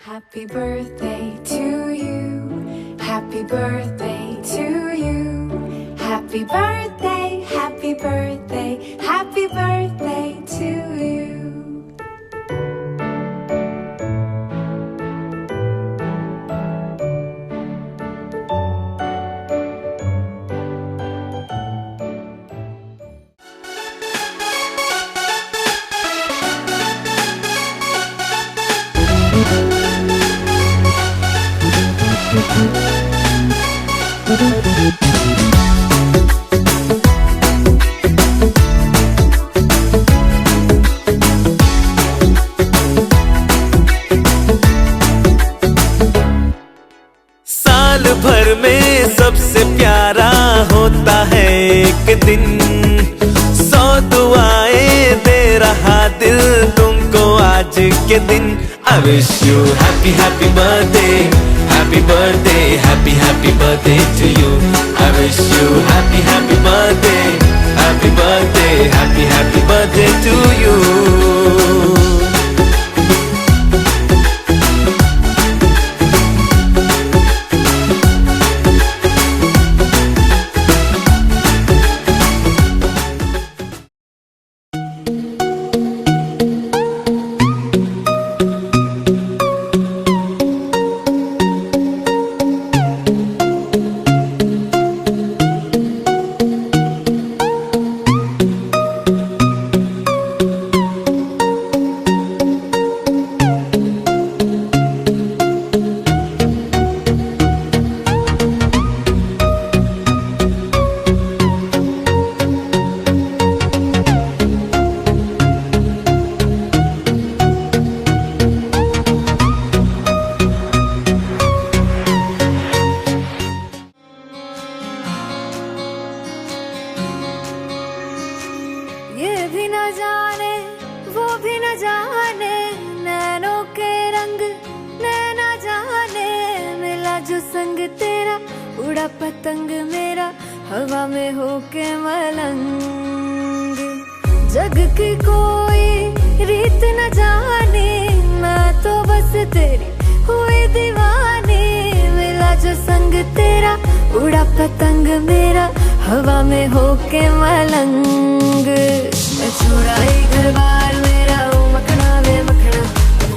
Happy birthday to you. Happy birthday to you. Happy birthday, happy birthday, happy birthday to you. साल भर में सबसे प्यारा होता है एक दिन, 100 दुआएं दे रहा दिल तुमको आज के दिन। I wish you happy happy birthday, happy birthday, happy happy birthday to you. I wish you happy happy birthday, happy birthday, happy happy birthday to you. ये भी न जाने वो भी न जाने, नैनों के रंग नैना जाने, मिला जो संग तेरा उड़ा पतंग मेरा हवा में होके मलंग। जग की कोई रीत न जाने, मैं तो बस तेरी हुई दीवानी, मिला जो संग तेरा उड़ा पतंग मेरा हवा में होके मलंग। मैं छुड़ाई घर बार मेरा ओ मखना वे मखना,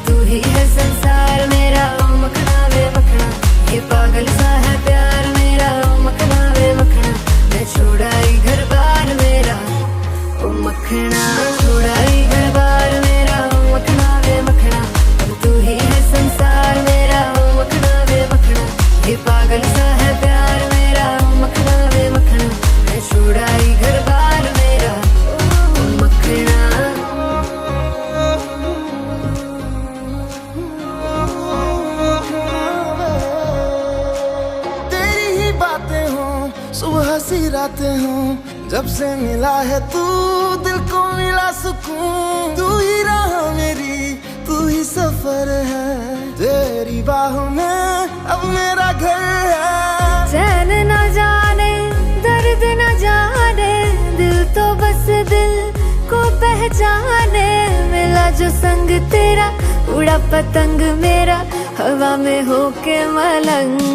तू ही है संसार मेरा ओ मखना वे मखना, ये पागल सा है प्यार मेरा ओ मखना वे मखना। मैं छुड़ाई घर बार मेरा ओ मखना, छुड़ाई घर बार मेरा ओ मखना वे मखना, तू ही है संसार मेरा ओ मखना वे मखना, ये पागल सा है प्यार मेरा ओ मखना वे मखना। मैं छुड़ाई घर बार मेरा ओ मखना। तेरी ही बातें हों सुबह सी रातें हों, जब से मिला है तू दिल को मिला सुकून। तू ही राह मेरी तू ही सफर है, तेरी बाहों में अब मेरा घर है। चैन न जाने दर्द न जाने, दिल तो बस दिल को पहचाने, मिला जो संग तेरा उड़ा पतंग मेरा हवा में होके मलंग।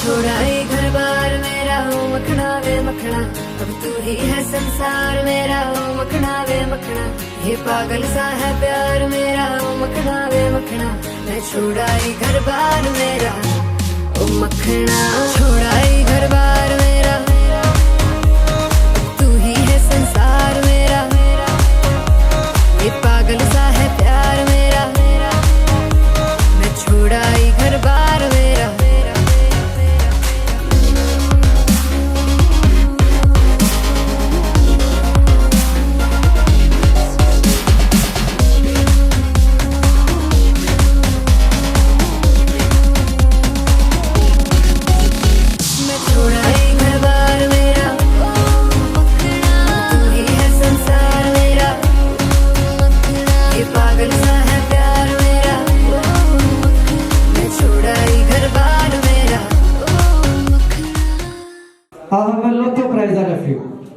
छुड़ाई घर बार मेरा ओ मखना वे मखना, अब तू ही है संसार मेरा ओ मखना वे मखना, ये पागल सा है प्यार मेरा ओ मखना वे मखना। मैं छुड़ाई घर बार मेरा ओ मखना, छुड़ाई घर बार मेरा, तू ही है संसार मेरा, ये पागल सा है प्यार मेरा। मैं छुड़ाई घर बार मेरा।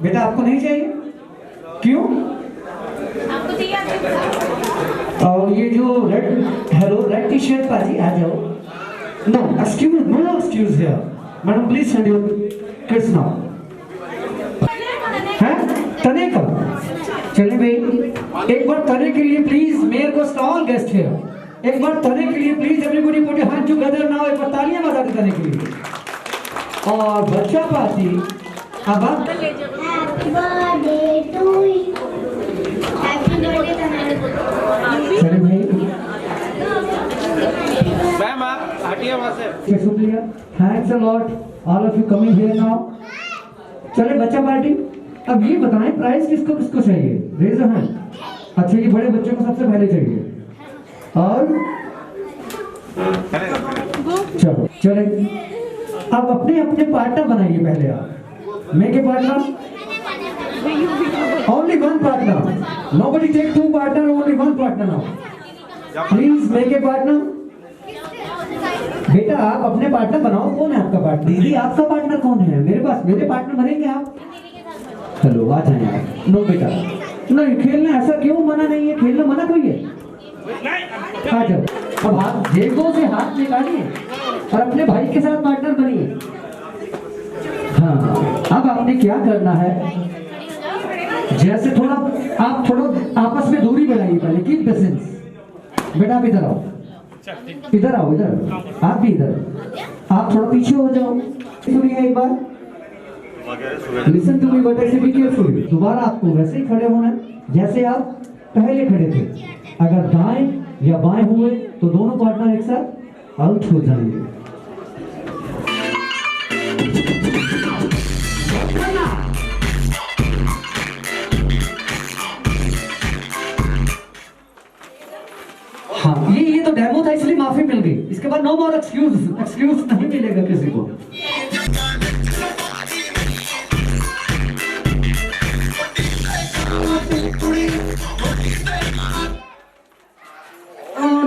बेटा आपको नहीं चाहिए? क्यों? आपको चाहिए? और ये जो red hello red T shirt पाजी आ जाओ. No, no excuse here. Madam, please send your kids now. हैं? तने कब? चले भाई. एक बार तने के लिए प्लीज मेयर को स्टॉल गेस्ट है. एक बार तने के लिए please everybody put your hand together now. एक बार तालियां बजा दो तने के लिए. और बच्चा पार्टी अब आप Happy birthday to you. Happy birthday to चले भाई. मैम आप हटिए वहाँ से. शुक्रिया. Thanks a lot all of you coming here now. चले बच्चा पार्टी. अब ये बताएं प्राइस किसको किसको चाहिए. Raise a hand. अच्छा ये बड़े बच्चों को सबसे पहले चाहिए. और चलो चले. अब अपने अपने पार्टनर बनाइए पहले आप. Make a partner. Only one partner. Nobody take two partner. Only one partner now. Please make a partner. बेटा आप अपने पार्टनर बनाओ. कौन है आपका पार्टनर? दीदी आपका पार्टनर कौन है? मेरे पास मेरे पार्टनर बनेंगे आप. चलो आ जाए आप. नो बेटा नहीं खेलना. ऐसा क्यों मना नहीं है? खेलना मना कोई है? आ जाओ. अब हाथ जेबों से हाथ निकालिए और अपने भाई के साथ पार्टनर बनिए. हाँ अब आपने क्या करना है. जैसे थोड़ा आप थोड़ा आपस में दूरी बनाइए पहले. Keep distance. बेटा आप इधर आओ. इधर आओ. इधर आप भी इधर. आप थोड़ा पीछे हो जाओ. सुनिए एक बार. लिसन टू मी बट ऐसे बी केयरफुल. दोबारा आपको वैसे ही खड़े होना है जैसे आप पहले खड़े थे. अगर दाएं या बाएं हुए तो दोनों पार्टनर एक साथ आउट हो जाएंगे. हाँ ये तो डेमो था इसलिए माफी मिल गई. इसके बाद नो मोर एक्सक्यूज नहीं मिलेगा किसी को.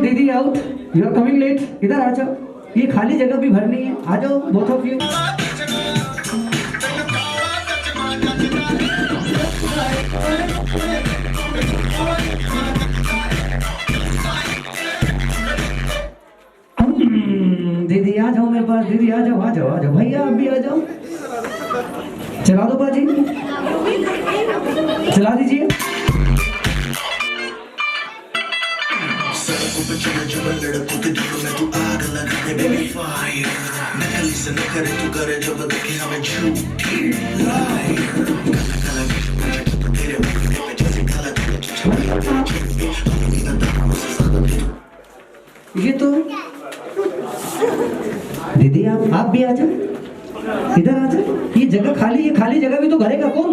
दीदी out. You are coming late. इधर आ जाओ. ये खाली जगह भी भरनी है. आ जाओ बोथ ऑफ यू. दीदी आ जाओ मेरे पास. दीदी आ जाओ. आ जाओ. आ जाओ भैया आप भी आ जाओ. चला दो बाजी. चला दीजिए. लड़कों के दिलों में तू आग लगा दे बेबी फायर. नकली से न करे तू करे जब देखे हमें झूठी लायर. काला काला तेरे मुंह पे जैसे काला ये तो दीदी आप भी आ जाओ. इधर आ जाओ. ये जगह खाली है. खाली जगह भी तो भरेगा कौन.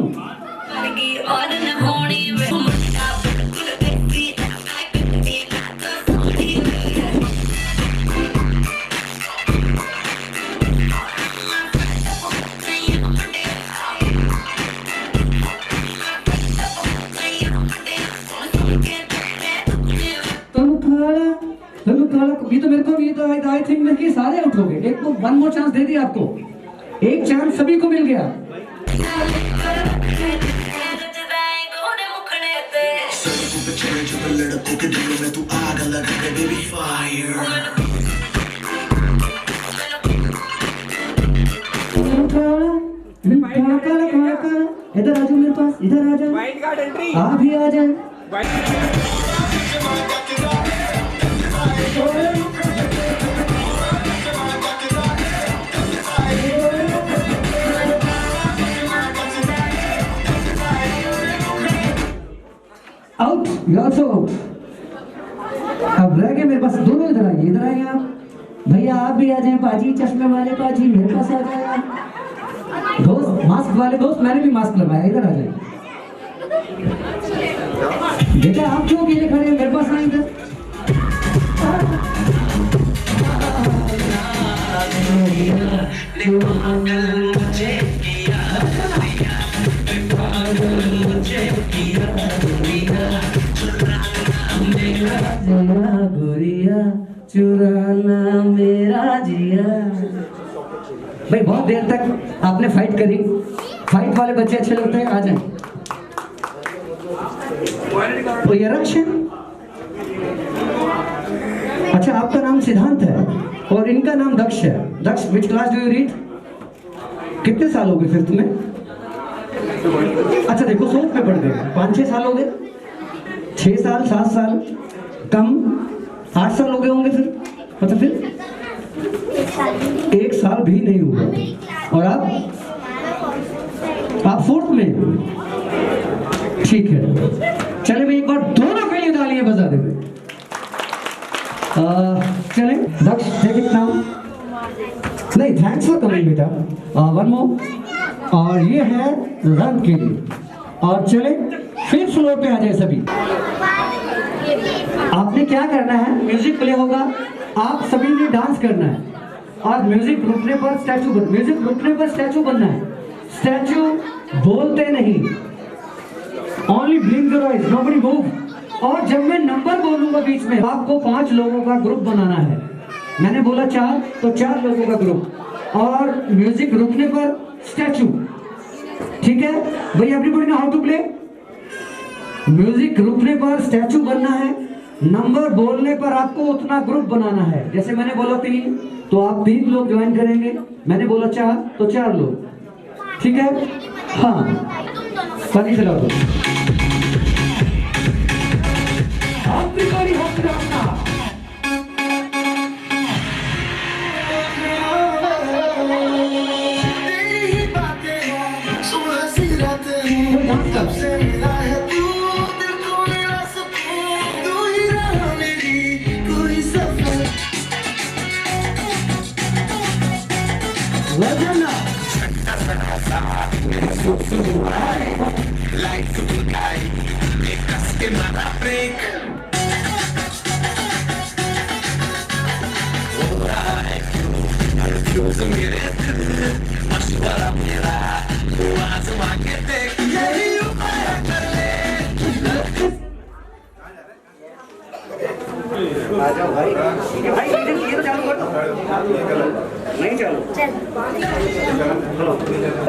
ये तो मेरे को ये तो आई थिंक कि सारे आउट हो गए. एक को वन मोर चांस दे दिया आपको. एक चांस सभी को मिल गया. लड़कों के दिलों में तू आग लगा दे बेबी फायर. इधर आ जाओ मेरे पास. इधर आ जाओ. White card entry. आप भी आ जाए. आउट. You also out. अब रह गए मेरे पास दोनों. इधर आइए. इधर आइए आप. भैया आप भी आ जाएं. पाजी चश्मे वाले पाजी मेरे पास आ जाए. दोस्त मास्क वाले दोस्त मैंने भी मास्क लगाया. इधर आ जाए. बेटा आप क्यों अकेले खड़े हैं? मेरे पास आए इधर. गुड़िया चुराना मेरा जिया. भाई बहुत देर तक आपने फाइट करी. फाइट वाले बच्चे अच्छे लगते हैं. आ जाए. तो ये रक्षण अच्छा, आपका नाम सिद्धांत है और इनका नाम दक्ष है। Daksh, which class do you read? कितने साल हो गए फिफ्थ में? अच्छा देखो, 4th में पढ़ गए, 5-6 साल हो गए, 6 साल, 7 साल, कम 8 साल हो गए होंगे फिर, मतलब फिर 1 साल भी नहीं हुआ। और आप 4th में? ठीक है, चले मैं एक बार दोनों के लिए तालियां बजा देंगे। चले दक्ष, टेक इट नाउ। नहीं, थैंक्स फॉर कमिंग बेटा। One more. और ये है रन के लिए। और चले 5th फ्लोर पे आ जाए सभी। आपने क्या करना है, म्यूजिक प्ले होगा, आप सभी ने डांस करना है और म्यूजिक रुकने पर स्टैचू बनना है। स्टैचू बोलते नहीं, only blink your eyes, nobody move. और जब मैं नंबर बोलूंगा बीच में, आपको 5 लोगों का ग्रुप बनाना है। मैंने बोला 4, तो 4 लोगों का ग्रुप। और म्यूजिक रुकने पर स्टैचू, ठीक है भाई? Everybody know how to play? Music रुकने पर स्टैचू बनना है, नंबर बोलने पर आपको उतना ग्रुप बनाना है। जैसे मैंने बोला 3, तो आप 3 लोग ज्वाइन करेंगे। मैंने बोला 4, तो 4 लोग, ठीक है? हाँ, पानी चला दो। आ जाओ भाई, भाई ये तो चालू कर दो। नहीं चालू,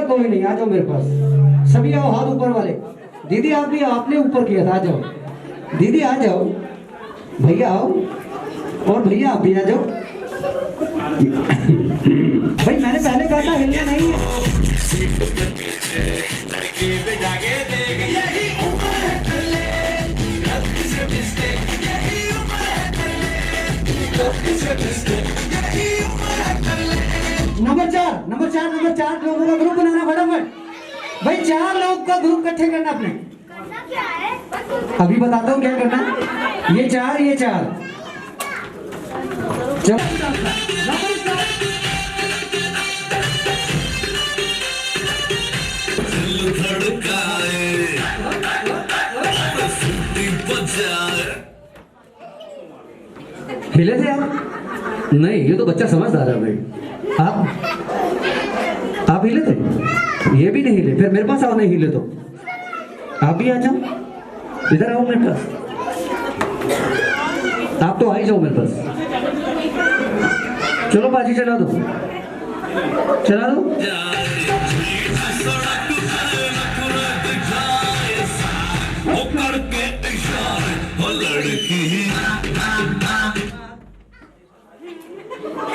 कोई नहीं, आ जाओ मेरे पास। सभी आओ, हाथ ऊपर वाले। दीदी आप भी, आपने ऊपर किया था, आ जाओ दीदी, आ जाओ। भैया आओ, और भैया आप भी आ जाओ। भाई मैंने पहले कहा था हिलना नहीं है। नंबर चार लोगों का ग्रुप बनाना फटाफट। भाई 4 लोग का ग्रुप इकट्ठे करना अपने। अभी बताता हूँ क्या करना। ये 4 हिले थे आप? नहीं, ये तो बच्चा समझदार है भाई। आप हिले थे? ये भी नहीं हिले, फिर मेरे पास आओ। नहीं हिले तो आप भी आ जाओ, इधर आओ मेरे पास। आप तो आ ही जाओ मेरे पास। चलो बाजी चला दो।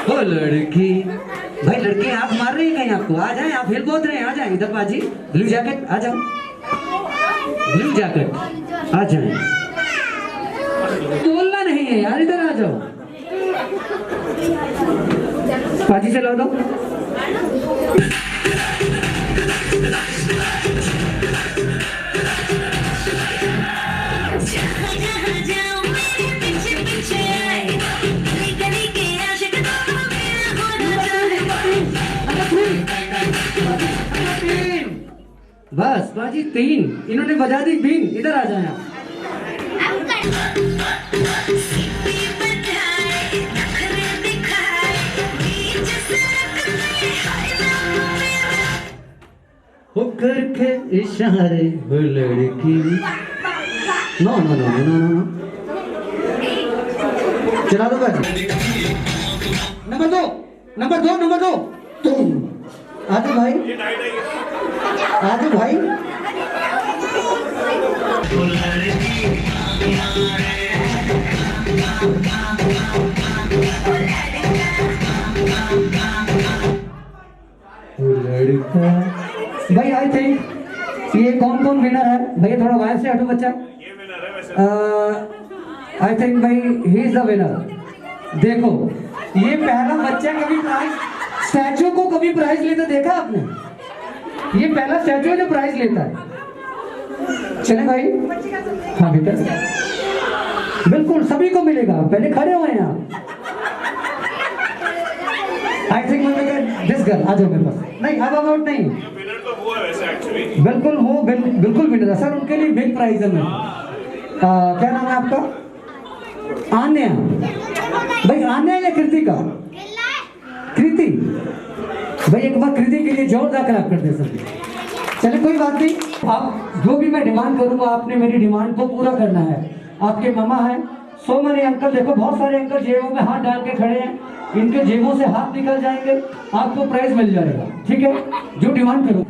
ओ लड़की, भाई लड़की आप मार रही है कहीं आपको? आ जाए, आप हिल बहुत रहे हैं, आ जाए इधर बाजी। ब्लू जैकेट आ जाओ, ब्लू जैकेट आ जाए। बोलना नहीं है यार, इधर आ जाओ। बाजी चला दो। बस बाजी 3, इन्होंने बजा दी बीन। इधर आ जाए आप। हो करके इशारे हो लड़की। नो चला दो बाजी। नंबर दो तुम आजू भाई। भाई आई थिंक ये कौन कौन विनर है? भैया थोड़ा वायर से हटो बच्चा। आई थिंक भाई ही इज द विनर। देखो ये पहला बच्चा कभी प्राइज, स्टैचू को कभी प्राइज लेते देखा आपने? ये पहला स्टैचू है जो प्राइज लेता है। चले भाई, हाँ बेटा बिल्कुल सभी को मिलेगा। पहले खड़े हुए हैं आप। आई थिंक दिस गर्ल आ जाओ मेरे पास। नहीं अब अबाउट नहीं, बिल्कुल वो बिल्कुल विनर है सर। उनके लिए बिग प्राइज है। मैं क्या नाम है आपका? आन्या। भाई आन्या या कृतिका? कृति। भाई एक बार कृति के लिए जोरदार क्लैप कर दे सकते। चले कोई बात नहीं, आप जो भी मैं डिमांड करूंगा आपने मेरी डिमांड को पूरा करना है। आपके मामा है, सो मेरे अंकल, देखो बहुत सारे अंकल जेबों में हाथ डाल के खड़े हैं, इनके जेबों से हाथ निकल जाएंगे, आपको प्राइज मिल जाएगा। ठीक है, जो डिमांड करो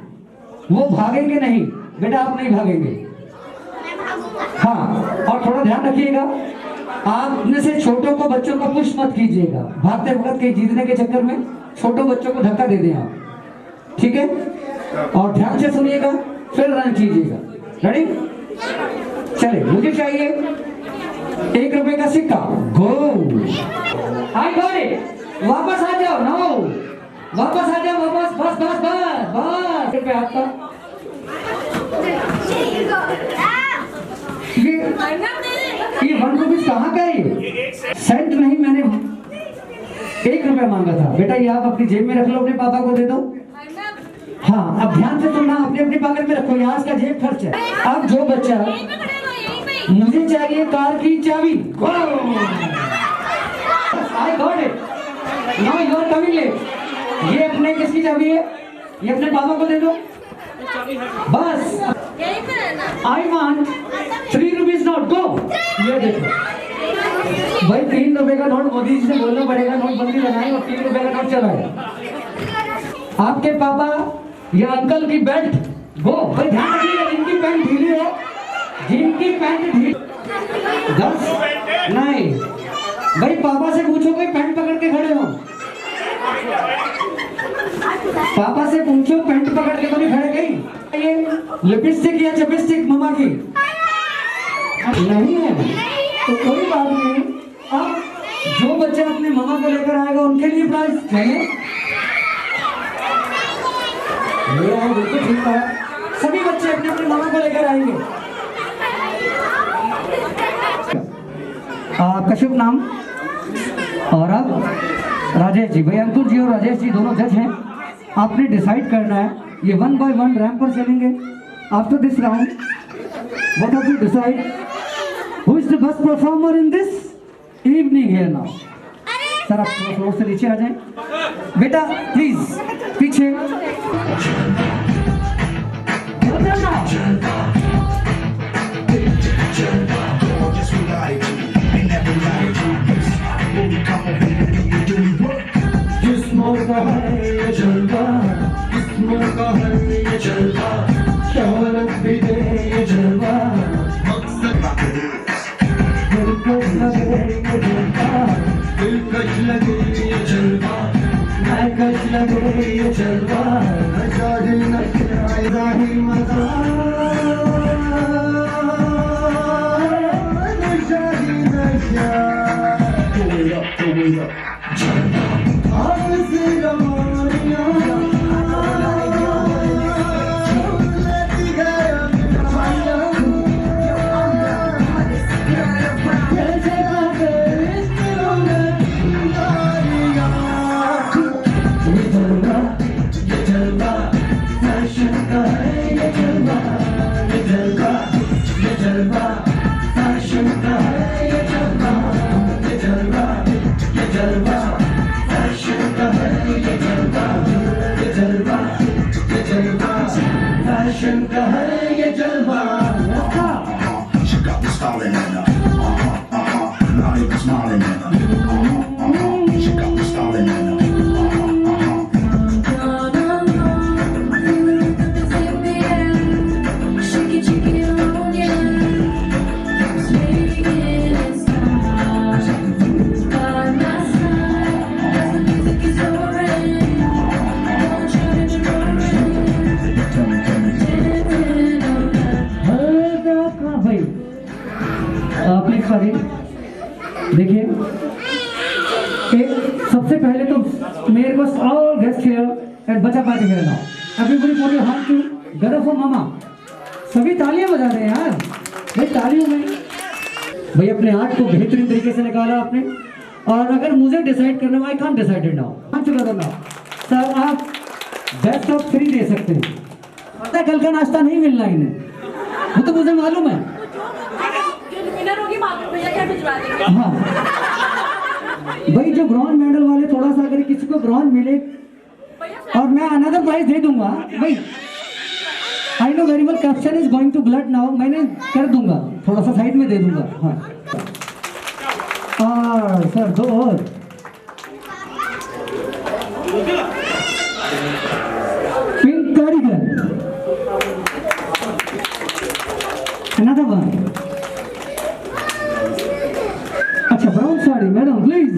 वो भागेंगे नहीं बेटा, आप नहीं भागेंगे। हाँ, और थोड़ा ध्यान रखिएगा, आप अपने से छोटों को, बच्चों को पुश मत कीजिएगा। भागते वक्त कहीं जीतने के चक्कर में छोटों बच्चों को धक्का दे दें आप। ठीक है, और ध्यान से सुनिएगा, फिर रन कीजिएगा। रेडी? चले, मुझे चाहिए 1 रुपए का सिक्का। गो। I got it. वापस आ जाओ। नो, वापस आ जाओ, वापस। बस बस बस बस। रुपए आपका। ये 1 रुपीज कहाँ का है? ये सेंट नहीं, मैंने 1 रुपया मांगा था बेटा। ये आप अपनी जेब में रख लो, अपने पापा को दे दो। हाँ, अब ध्यान से सुनना, अपने अपनी पॉकेट में रखो, यहाँ का जेब खर्च है। अब जो बच्चा, मुझे चाहिए कार की चाबी। I got it. Now you are coming late. ये अपने किसकी चाबी है? ये अपने पापा को दे दो बस। I want 3 rupees note. Go. ये देखो भाई, 3 रुपए का नोट मोदी जी से बोलना पड़ेगा, नोटबंदी लगाए और 3 रुपए का नोट चलाए। आपके पापा या अंकल की बेल्ट। गो। भाई ध्यान रखिएगा, जिनकी पैंट ढीली है, जिनकी पैंट ढीली 10 नहीं। भाई पापा से पूछो कोई पैंट पकड़ के खड़े हो। पापा से पूछो पैंट पकड़ के तो नहीं खड़े गई। ये लिपस्टिक या चपस्टिक मम्मा की नहीं है तो कोई बात नहीं। अब जो बच्चा अपने मम्मा को लेकर आएगा उनके लिए प्राइज चाहिए। बिल्कुल ठीक है, सभी बच्चे अपने अपने मामा को लेकर आएंगे। आपका शुभ नाम? और अब राजेश जी। भाई अंकुर जी और राजेश जी दोनों जज हैं। आपने डिसाइड करना है, ये 1 by 1 रैंप पर चलेंगे। After this round what have you decide? Who is the best performer in this evening here now? Sir आप थोड़ा फ्लोर से नीचे आ जाएं बेटा प्लीज, पीछे। जिस्मों का है ये जलवा, जिस्मों का है ये जलवा, शोहरत भी दे ये जलवा, दिलकश लगे ये जलवा, दिलकश लगे ये जलवा, दिलकश लगे ये जलवा, नशा ही नशा ही मजा, नशा ही नशा। सबसे पहले तो मेरे को ऑल गेस्ट हियर एट बच्चा party here now everybody put your hand together for मामा। सभी तालियां बजा रहे हैं यार भाई, तालियों में भाई अपने आर्ट को बेहतरीन तरीके से निकाला आपने। और अगर मुझे डिसाइड करना, I can't decide it now, हम टुगेदर नाउ। सर आप बेस्ट ऑफ 3 दे सकते हैं। पता है कल का नाश्ता नहीं मिलना इन्हें, वो तो मुझे मालूम है। हाँ भाई जो ब्रॉन्ज मेडल वाले थोड़ा सा अगर किसी को ब्रॉन्ज मिले और मैं अनदर प्राइज दे दूंगा भाई। I know very well caption is going to blood now, मैंने कर दूंगा, थोड़ा सा साइड में दे दूंगा। हाँ और सर 2 और पिंक कारीगर, another one। अच्छा ब्राउन साड़ी मैडम प्लीज।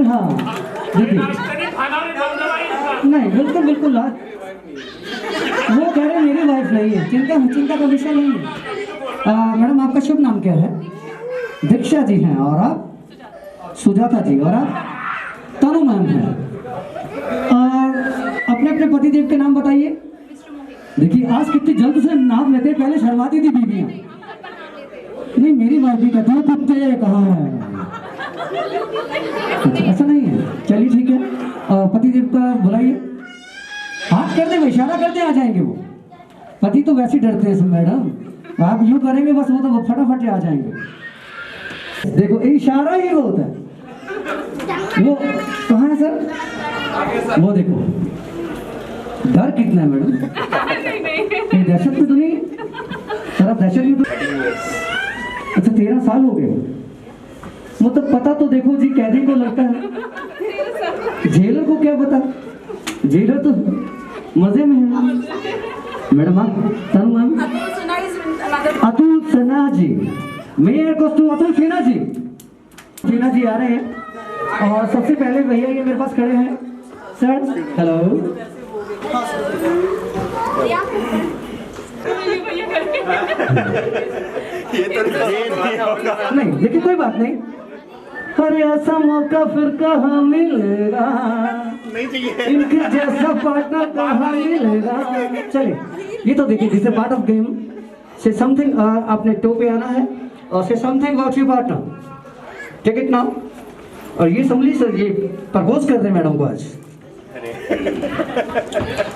हाँ देखिए नहीं बिल्कुल बिल्कुल वो कह रहे मेरी वाइफ नहीं है, चिंता का विषय नहीं है। मैडम आपका शुभ नाम क्या है? दीक्षा जी हैं। और आप? सुजाता जी। और आप? तनु मैम हैं। और अपने अपने पतिदेव के नाम बताइए। देखिए आज कितनी जल्द से नाम लेते, पहले शर्माती थी बीबियां। नहीं मेरी वाइफ भी कहती है कुत्ते कहाँ है। ऐसा नहीं है, चलिए ठीक है। पतिदेव का बुलाइए, हाथ कर दे, इशारा करते आ जाएंगे वो। पति तो वैसे डरते हैं मैडम, आप यूं करेंगे बस वो तो फटाफट आ जाएंगे। देखो इशारा ही होता है। वो कहाँ है सर? वो देखो डर कितना है मैडम, दहशत में तो नहीं सर? आप दहशत में तो अच्छा 13 साल हो गए, मतलब पता तो देखो जी कैदी को लगता है, जेलर को क्या पता, जेलर तो मजे में है। मैडम आप तनु मैम? अतुल सिन्हा जी, मेयर को अतुल सिन्हा जी। सिन्हा जी आ रहे हैं और सबसे पहले भैया ये मेरे पास खड़े हैं। Sir hello. नहीं देखिए कोई बात नहीं, अरे ऐसा मौका फिर कहाँ मिलेगा, इनके जैसा पार्टनर कहाँ मिलेगा। चलिए ये तो देखिए this is part of game. Say something, आपने टो पे आना है और say something about your partner, take it now. और ये समझ सर ये प्रपोज कर रहे हैं मैडम को आज।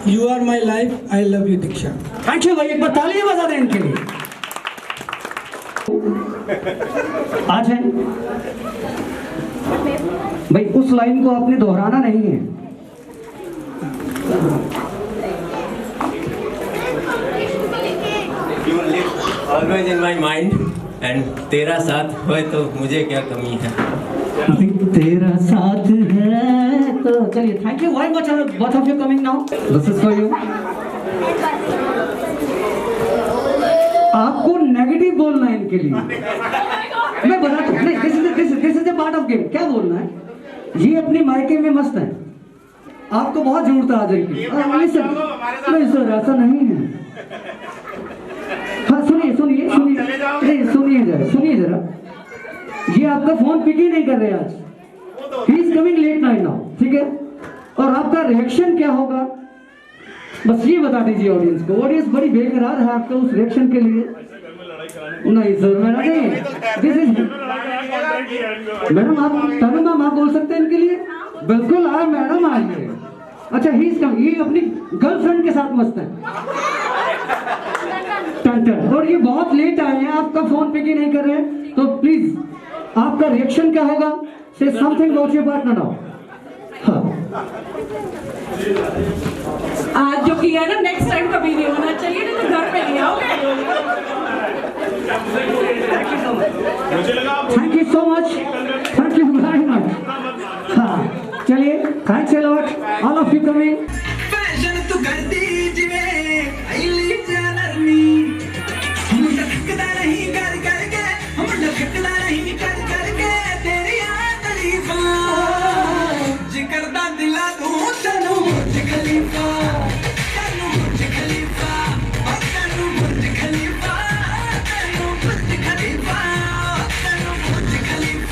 You are my life, I love you Diksha. Thank you भाई, एक बार तालियां बजा दें इनके लिए। आज है भाई, उस लाइन को आपने दोहराना नहीं है। You live always in my mind and तेरा साथ हो तो मुझे क्या कमी है। तेरा साथ है तो चलिए thank you very much both of you coming now, this is for you। आपको नेगेटिव बोलना है इनके लिए, मैं बता दूं नहीं, this is part of game. क्या बोलना है, ये अपनी मायके में मस्त है, आपको बहुत जरूरत है आ जाएगी। नहीं सर ऐसा नहीं है। हाँ सुनिए सुनिए सुनिए, नहीं सुनिए जरा, ये आपका फोन पिक ही नहीं कर रहे आज, he is coming late night now, ठीक है। और आपका रिएक्शन क्या होगा बस ये बता दीजिए ऑडियंस को। ऑडियंस बड़ी बेकरार है आपका उस रिएक्शन के लिए। नहीं सर मैडम नहीं, दिस इज मैडम आप तनु मैम आप बोल सकते हैं इनके लिए। बिल्कुल आए मैडम आइए। अच्छा ही इज कमिंग, ये अपनी गर्लफ्रेंड के साथ मस्त है टन। और ये बहुत लेट आए हैं, आपका फोन पिक ही नहीं कर रहे हैं, तो प्लीज आपका रिएक्शन क्या होगा, से something about your partner now. आज जो किया है ना नेक्स्ट टाइम कभी नहीं होना चाहिए, नहीं तो घर पे नहीं आओगे। Thank you so much, thank you very much. हाँ चलिए thanks a lot all of you coming. Fashion तू करती जिवे आईली जानरनी, हम लखकदा नहीं कर करके, हम लखकदा नहीं कर करके तेरी तारीफा जिक्र दा दिला तू तनु बुर्ज खलीफा, तनु बुर्ज खलीफा, तनु बुर्ज खलीफा, तनु बुर्ज खलीफा, तनु बुर्ज खलीफा।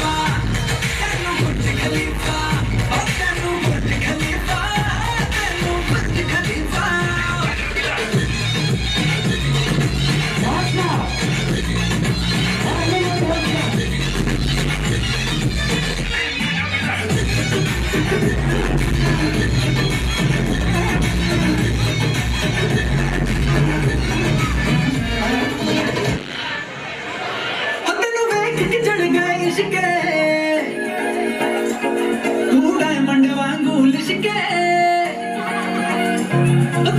के तू डायमंड वांगू लिशके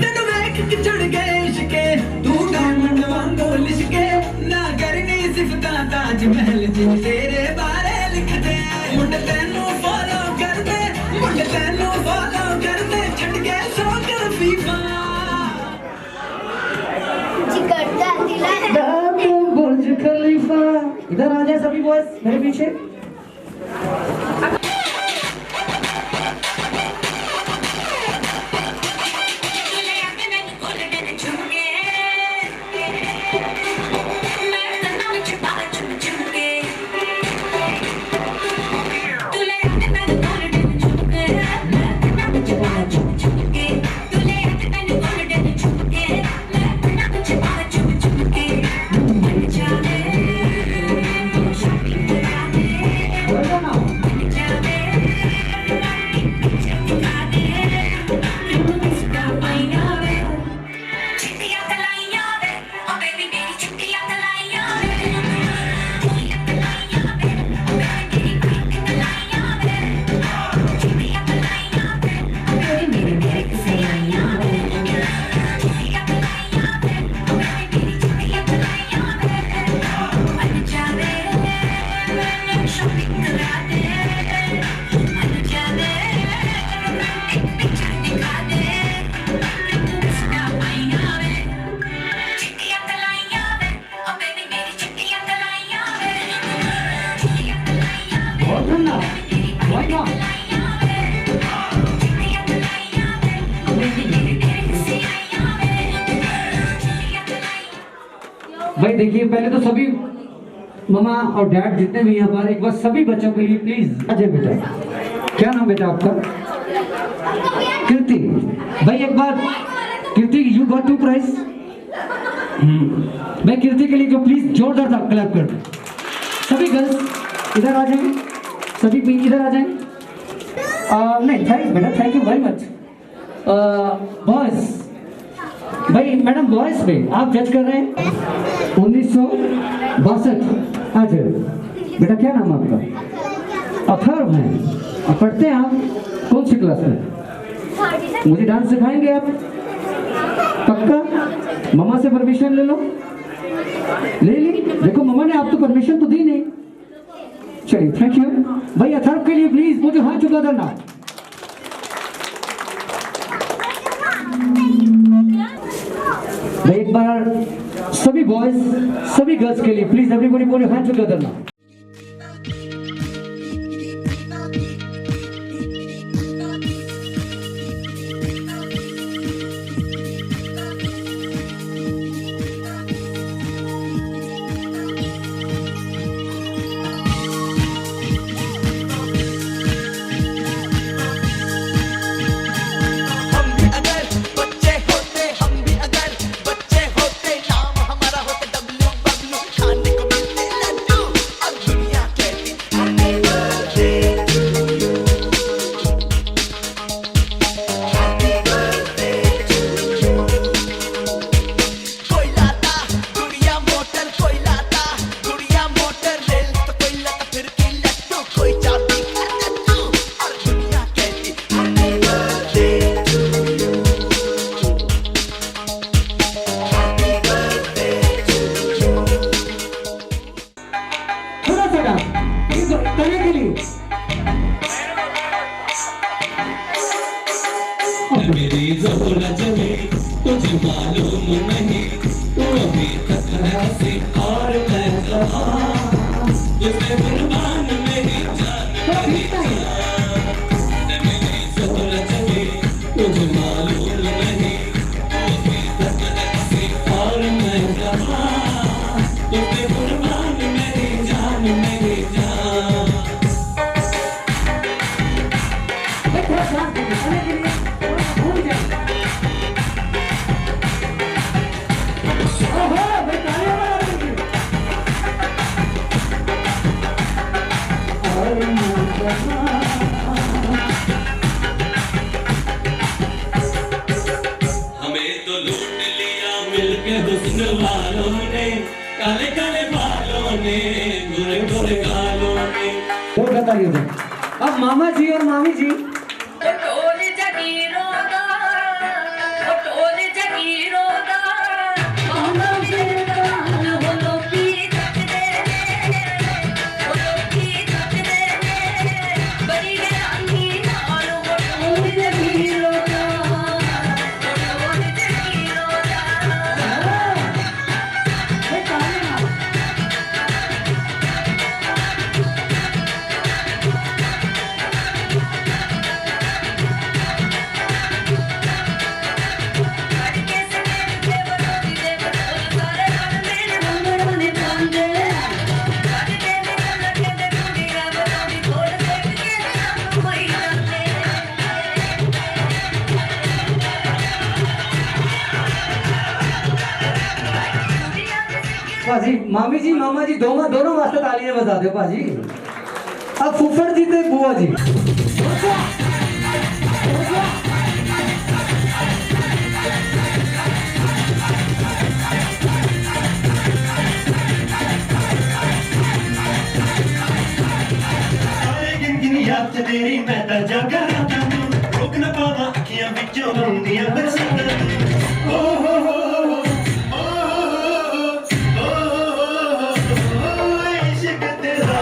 तेनू वेख के चढ़ गए इश्के तू डायमंड वांगू लिशके ना करनी सिफता ताज महल जी तेरे बारे लिख दे मुंडे तेनू फॉलो कर दे मुंडे तेनू फॉलो कर दे छड़ के शौक फीफा जिगरदा दिला बुर्ज खलीफा। इधर आ जाए सभी बॉयज मेरे पीछे। भाई देखिए पहले तो सभी ममा और डैड जितने भी यहाँ पर एक बार सभी बच्चों के लिए प्लीज अजय बेटा, क्या नाम बेटा आपका? कीर्ति। भाई एक बार कीर्ति यू गॉट 2 प्राइज। मैं कीर्ति के लिए जो प्लीज जोरदार था क्लैप कर दो। सभी गर्ल्स इधर आ जाएं, सभी पिंक इधर आ जाएं। नहीं थैंक बेटा, thank you very much. Boys भाई मैडम बॉयज में आप जज कर रहे हैं 1962। आ जाओ बेटा, क्या नाम आपका? अथर्व है। अब पढ़ते हैं आप कौन सी क्लास में? मुझे डांस सिखाएंगे आप? पक्का? मम्मा से परमिशन ले लो। ले ली? देखो मम्मा ने आप तो परमिशन तो दी नहीं। चलिए थैंक यू भाई। अथर्व के लिए प्लीज मुझे हाथ चुका देना। एक बार सभी बॉयज सभी गर्ल्स के लिए please everybody put your hands together now. मेरी ज़रूरत में तुझे मालूम नहीं, तू अभी तक हंसी और मैं जहाँ तुझे कुर्बान मेरी जान मेरी जान। मेरी ज़रूरत में तुझे मालूम नहीं, तू अभी तक हंसी और मैं जहाँ तुझे कुर्बान मेरी जान मेरी जान। हमें तो लूट लिया मिलके हुस्न वालों ने, काले काले बालों ने, गोरे गोरे गालों ने। और बताइए तो अब मामा जी और मामी जी भाजी मामी जी मामा जी दोनों वास्ते तालियां बजा दो भाजी। अब फुफड़ जी ते बुआ जी याद तेरी मैं ता जागा रातां नूं रोक ना पावा अखियां विचों रोंदियां बरसातां ओ हो इश्क तेरा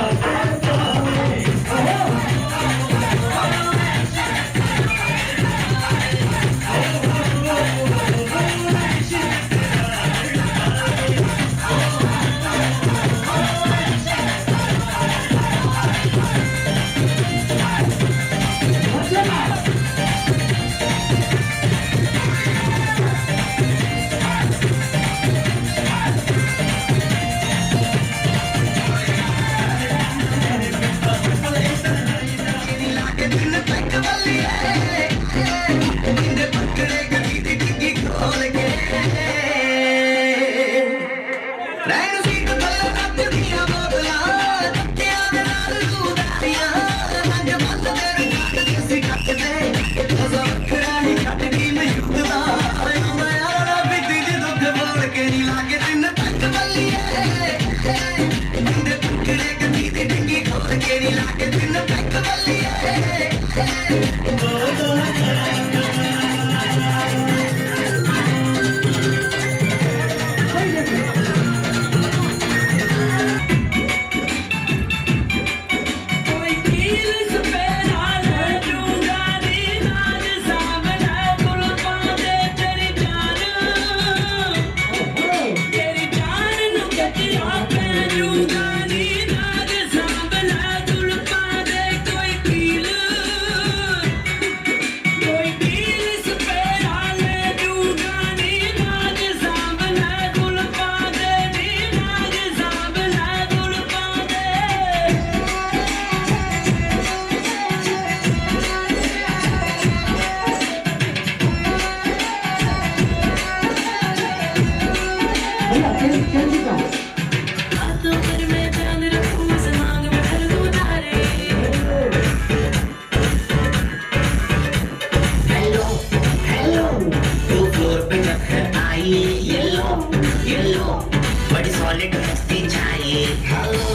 बड़ी सॉलिड मस्ती चाहिए हेलो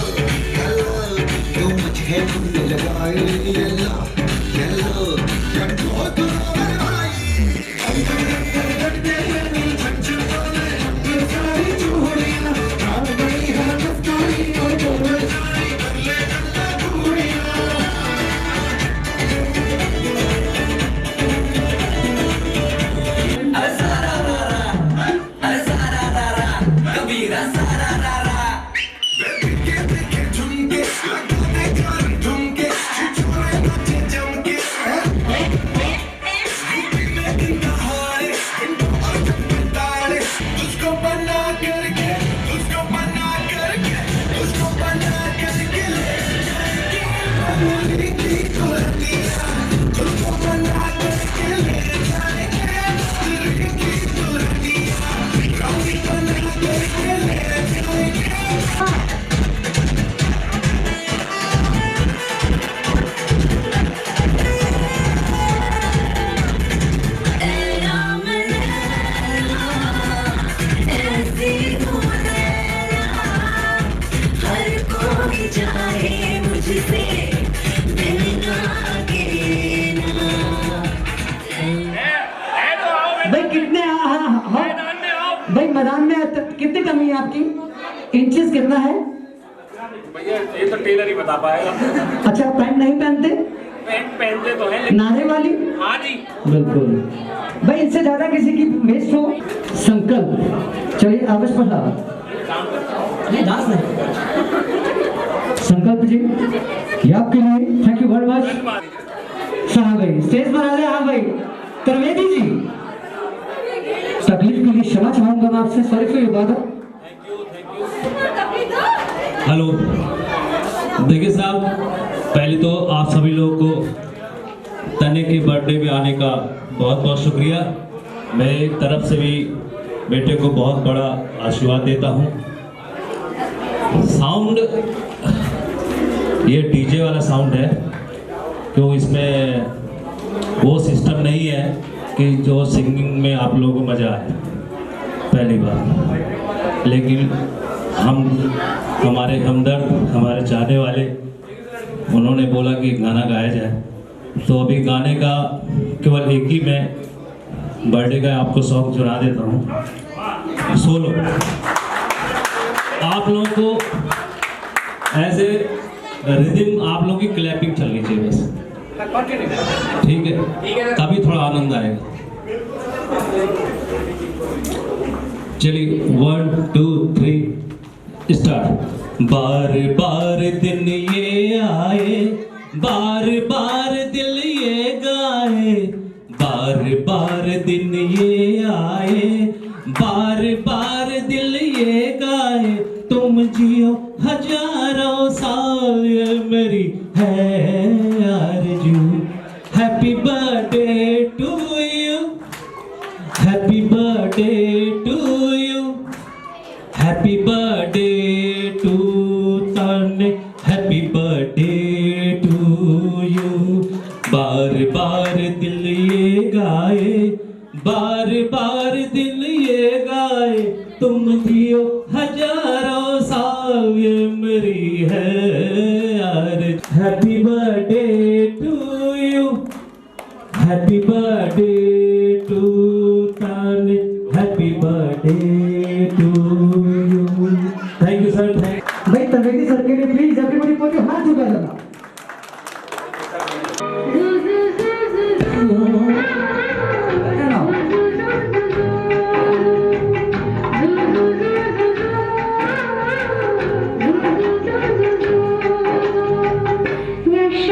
हेलो तू मुझे लगाए येलो येलो कंट्रोल करो मैदान में कितनी कमी है आपकी? इंचेस कितना है? भैया ये तो टेलर ही बता पाएगा। अच्छा, पैंट नहीं पहनते? पैंट पहनते तो हैं नारे वाली? हाँ जी बिल्कुल भाई, इससे ज्यादा किसी की वेस्ट हो। संकल्प, चलिए आवेश पढ़ा नहीं, डांस नहीं। संकल्प जी, ये आपके लिए थैंक यू वेरी मच। हाँ भाई, स्टेज पर आ रहे। हाँ भाई, त्रिवेदी जी, तकलीफ के लिए क्षमा चाहूंगा मैं आपसे, sorry for your bother. Hello, देखिए साहब, पहले तो आप सभी लोगों को तने के बर्थडे में आने का बहुत बहुत शुक्रिया। मेरे तरफ से भी बेटे को बहुत बड़ा आशीर्वाद देता हूँ। साउंड ये डीजे वाला साउंड है, क्यों इसमें वो सिस्टम नहीं है कि जो सिंगिंग में आप लोगों को मज़ा आए, पहली बार। लेकिन हमारे हमदर्द, हमारे चाहने वाले, उन्होंने बोला कि गाना गाया जाए, तो अभी गाने का केवल एक ही मैं बर्थडे का आपको सॉन्ग सुना देता हूँ सोलो। आप लोगों को एज ए रिदम आप लोगों की क्लैपिंग चलनी चाहिए बस, ठीक है? तभी थोड़ा आनंद आएगा। चलिए 1 2 3 स्टार्ट। बार बार दिन ये आए, बार बार दिल ये गाए, बार बार दिन ये आए, बार बार दिल ये गाए, तुम जियो हजारों साल, ये मेरी है आरज़ू। Happy birthday to you, happy birthday to you, happy birthday to तने, हैप्पी बर्थडे टू यू। बार बार दिल ये गाए, बार बार दिल ये गाए, तुम जियो हजारों साल, ये मेरी है यार। Happy birthday to you, happy birthday to तने, happy birthday to you. Thank you sir. भाई त्रिवेदी सर के लिए please everybody put your hands together. Yash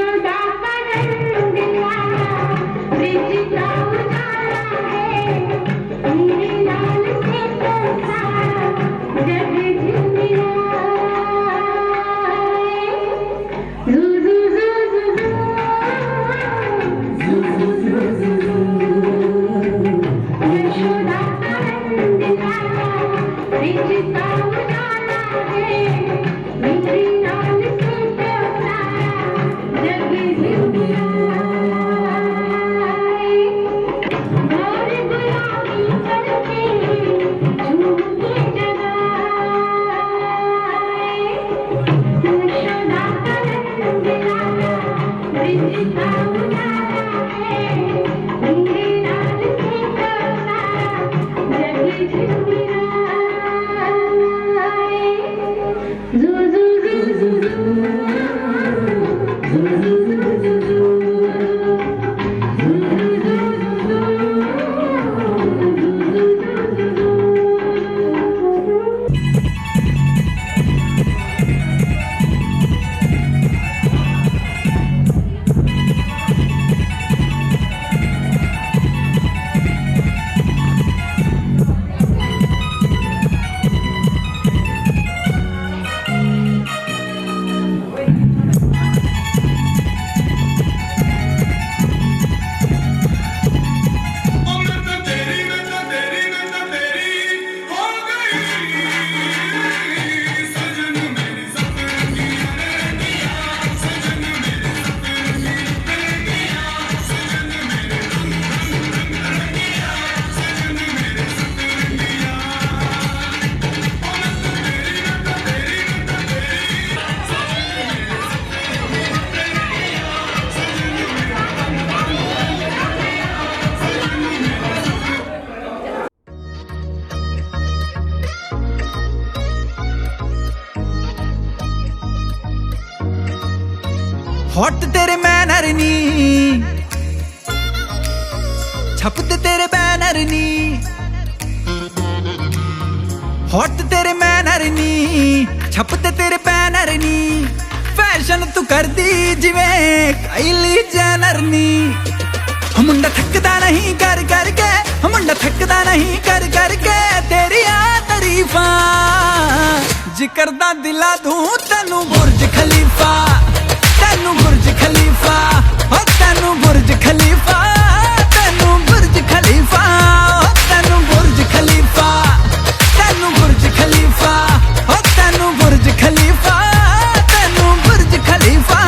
hot तेरे मैनर नी, छपते तेरे बैनर नी, हॉट तेरे मैनर नी, छपते तेरे बैनर नी, फैशन तू कर दी जिवें काइली जेनर नी। मुंडा थकदा नहीं कर करके, मुंडा थकदा नहीं कर करके तेरिया तारीफा, जिक्र दा दिला दूं तेनू बुर्ज खलीफा, तेनू बुर्ज खलीफा, ओ तेनू बुर्ज खलीफा, तेनू बुर्ज खलीफा, ओ तेनू बुर्ज खलीफा, तेनू बुर्ज खलीफा, ओ तेनू बुर्ज खलीफा, तेनू बुर्ज खलीफा।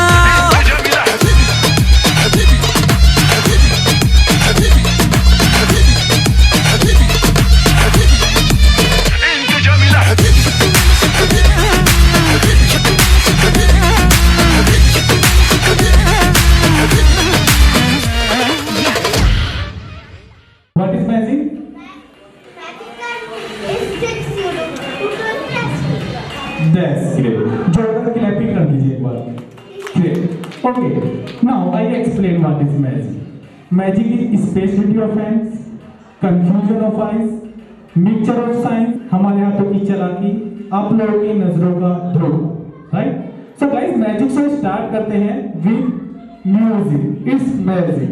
What is magic? That's great. Jordan clapping कर दीजिए एक बार. Great. Okay. Now I explain what is magic. Magic is space with your friends, confusion of eyes, mixture of science, हमारे हाथों की चालाकी, आप लोगों की नजरों का धोखा. Right? So guys, magic show start करते हैं with music. It's magic.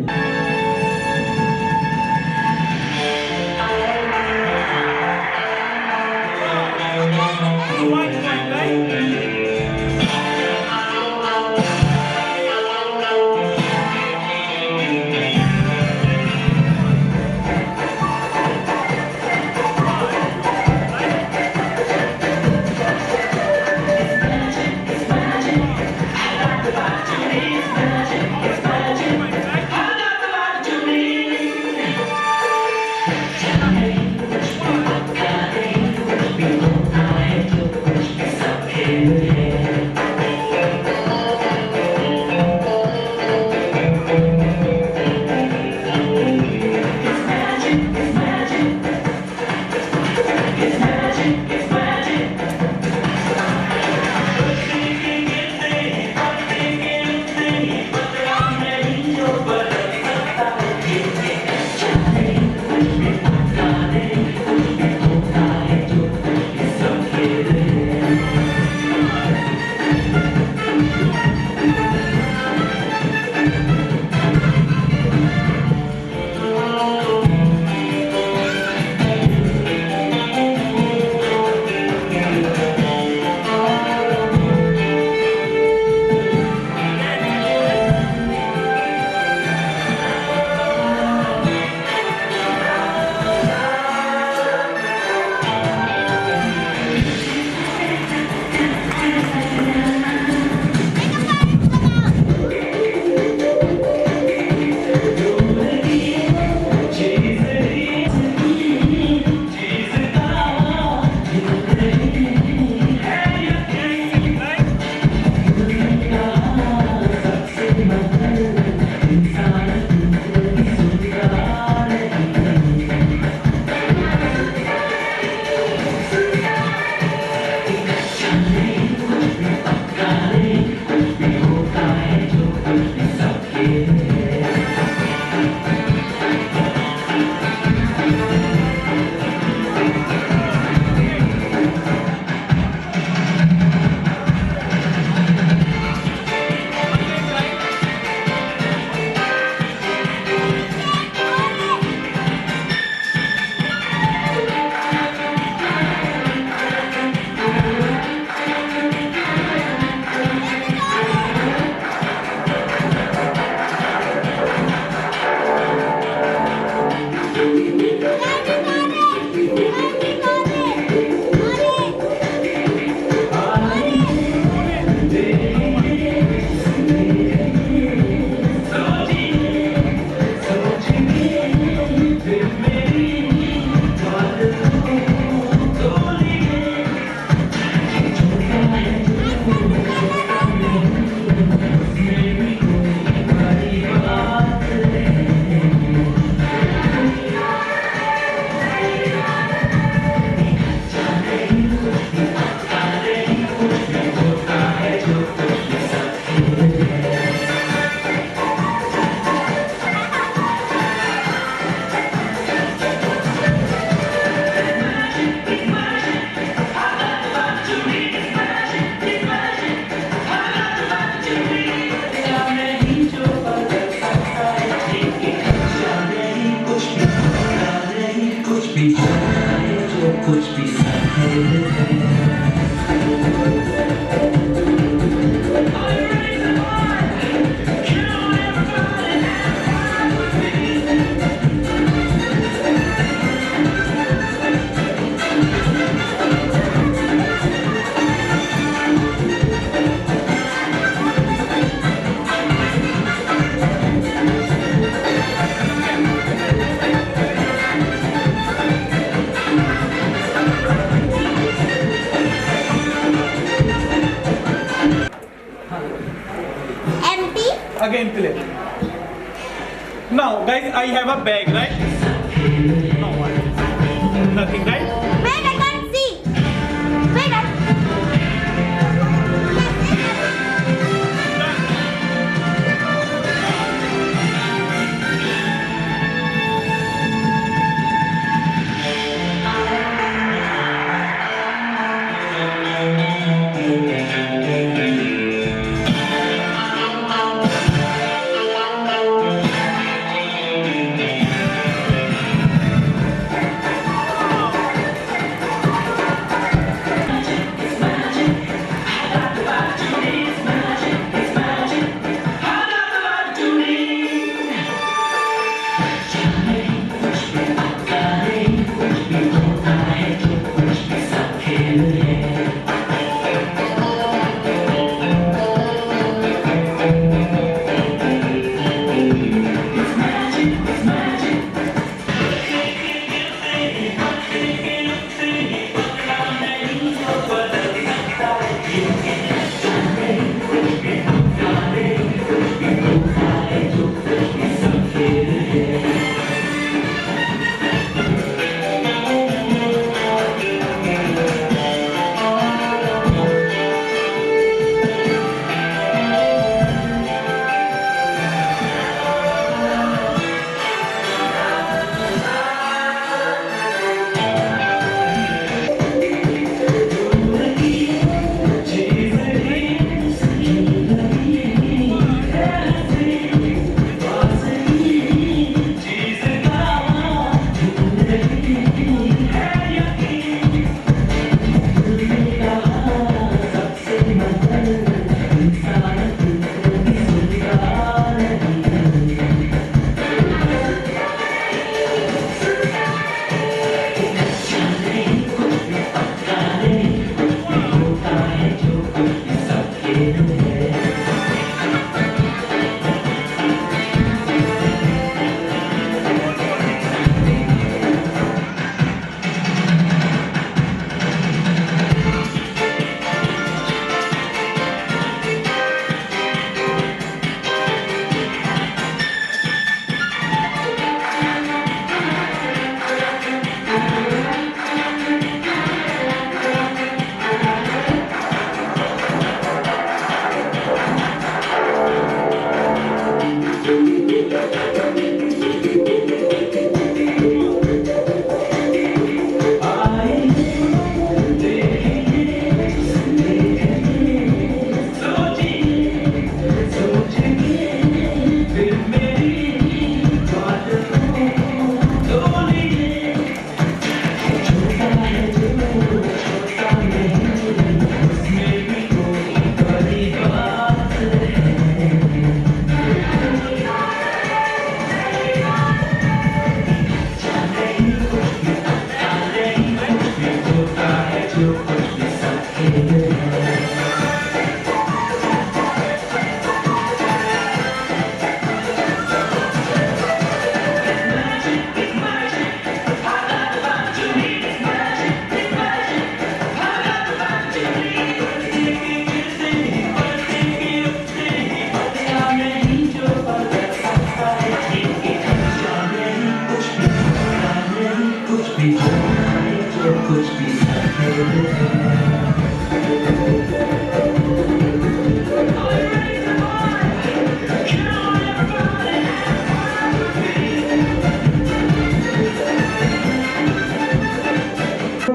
again play. Now guys, I have a bag, right? No what? Nothing, right? Wait, I can't see. Wait,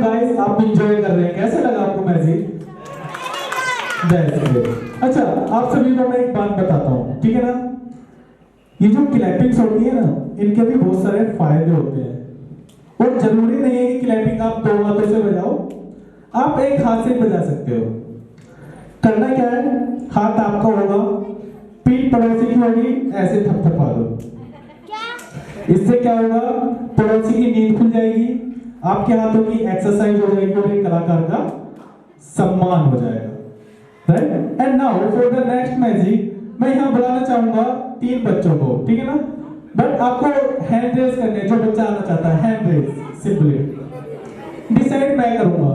guys आप एंजॉय कर रहे हैं, कैसा लगा आपको मैजिक? अच्छा, आप सभी को मैं एक बात बताता हूँ, ठीक है ना? ये जो क्लैपिंग्स होती है ना, इनके भी बहुत सारे फायदे होते हैं और जरूरी नहीं है कि क्लैपिंग आप दो हाथों से बजाओ, आप एक हाथ से बजा सकते हो। करना क्या है, हाथ आपका होगा, पीठ पड़ोसी की होगी, ऐसे थपथपा दो। इससे क्या होगा, पड़ोसी की नींद खुल जाएगी, आपके हाथों की एक्सरसाइज हो जाएगी और एक कलाकार का सम्मान हो जाएगा, right? And now for the next magic मैं यहाँ बुलाना चाहूंगा 3 बच्चों को, ठीक है ना? बट आपको हैंड रेज करने, जो बच्चा आना चाहता है हैंड रेज, सिंपली डिसाइड मैं करूंगा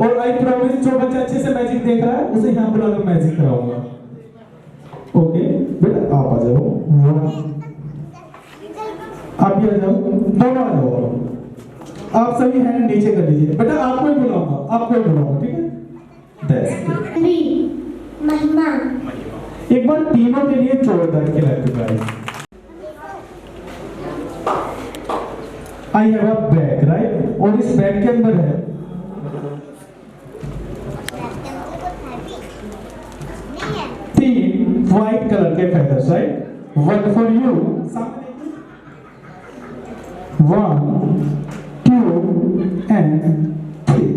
और आई प्रॉमिस जो बच्चा अच्छे से मैजिक देख रहा है उसे यहाँ बुलाकर मैजिक कराऊंगा। ओके बेटा आप आ जाओ, आप भी आ जाओ, दोनों आ जाओ। आप सभी हैंड नीचे कर लीजिए। बेटा आपको ही बुलाऊंगा, आपको ही बुलाऊंगा, ठीक है? महिमा। एक बार तीनों के लिए जोरदार clapping guys. I have a bag, right? और इस बैग के अंदर है तीन व्हाइट कलर के feathers, right? One for you, 1 2 and 3,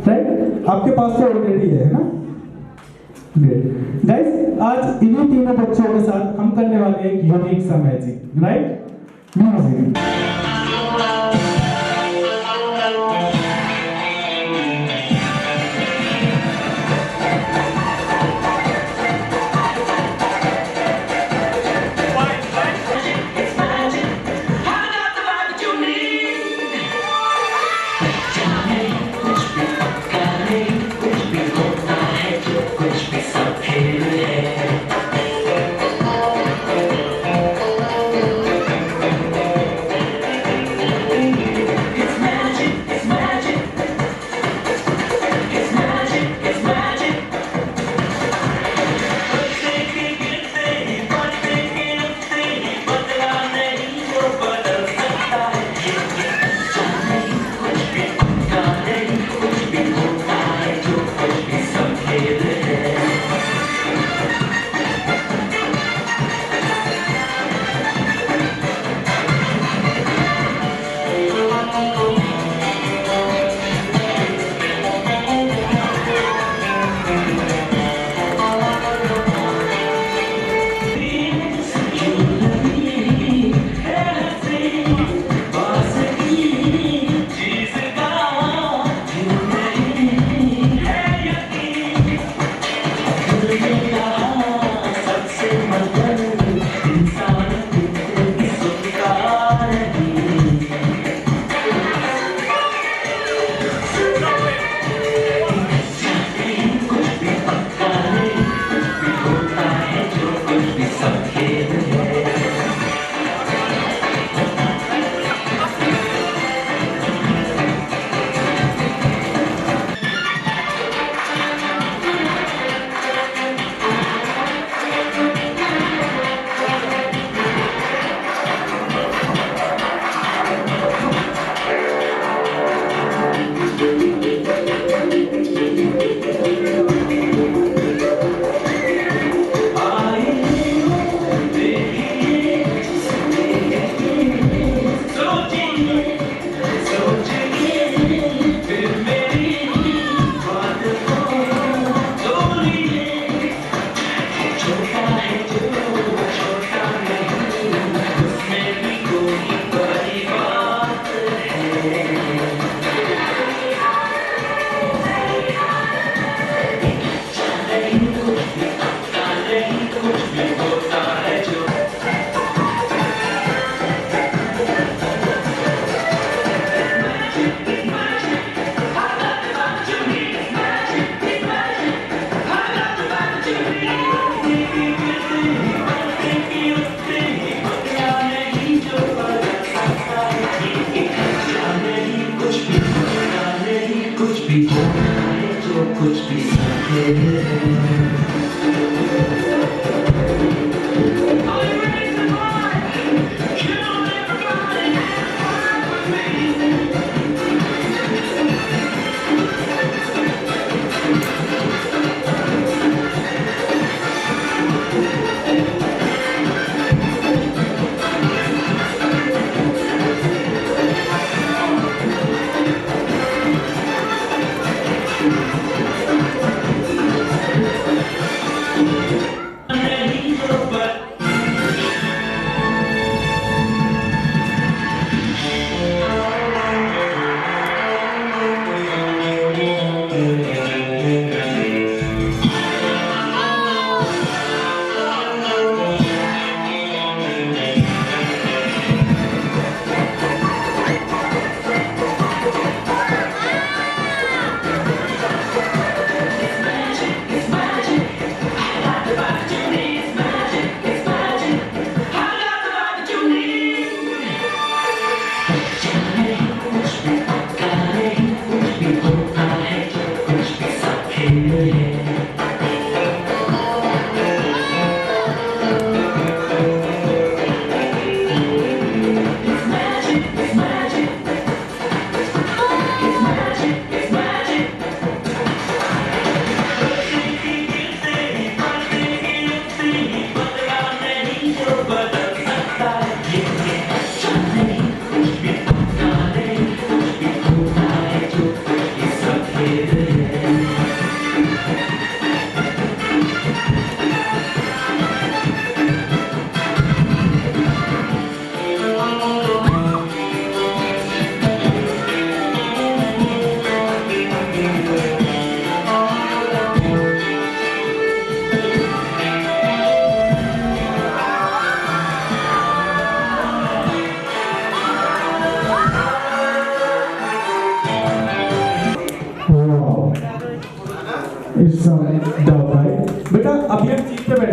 right? आपके पास तो ऑलरेडी है ना? गाइस आज इन्हीं तीनों बच्चों के साथ हम करने वाले एक यूनिक सा मैजिक, राइट? म्यूजिक।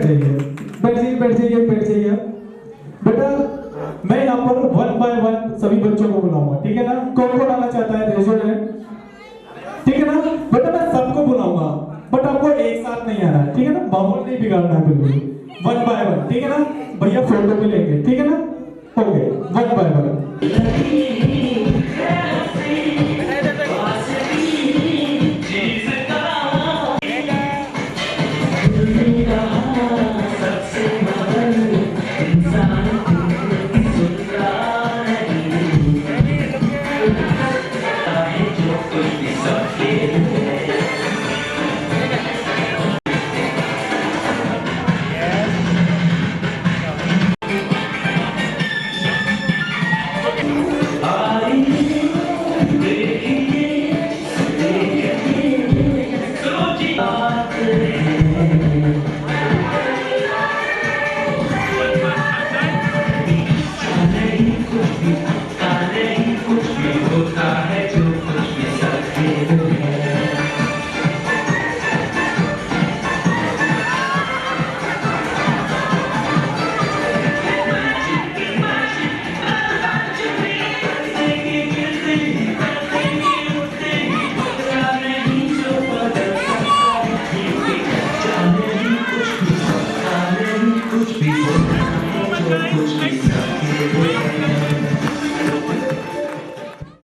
बैठ जाइए, बैठ जाइए, बैठ जाइए, बैठ जाइए। बेटा मैं यहाँ पर 1 by 1 सभी बच्चों को बुलाऊंगा, ठीक है ना? कौन कौन आना चाहता है? Raise your hand. ठीक है ना बेटा? मैं सबको बुलाऊंगा, बट आपको एक साथ नहीं आना है, ठीक है ना? माहौल नहीं बिगाड़ना है बिल्कुल। 1 by 1, ठीक है ना? भैया फोटो भी लेंगे, ठीक है ना? Okay, 1 by 1।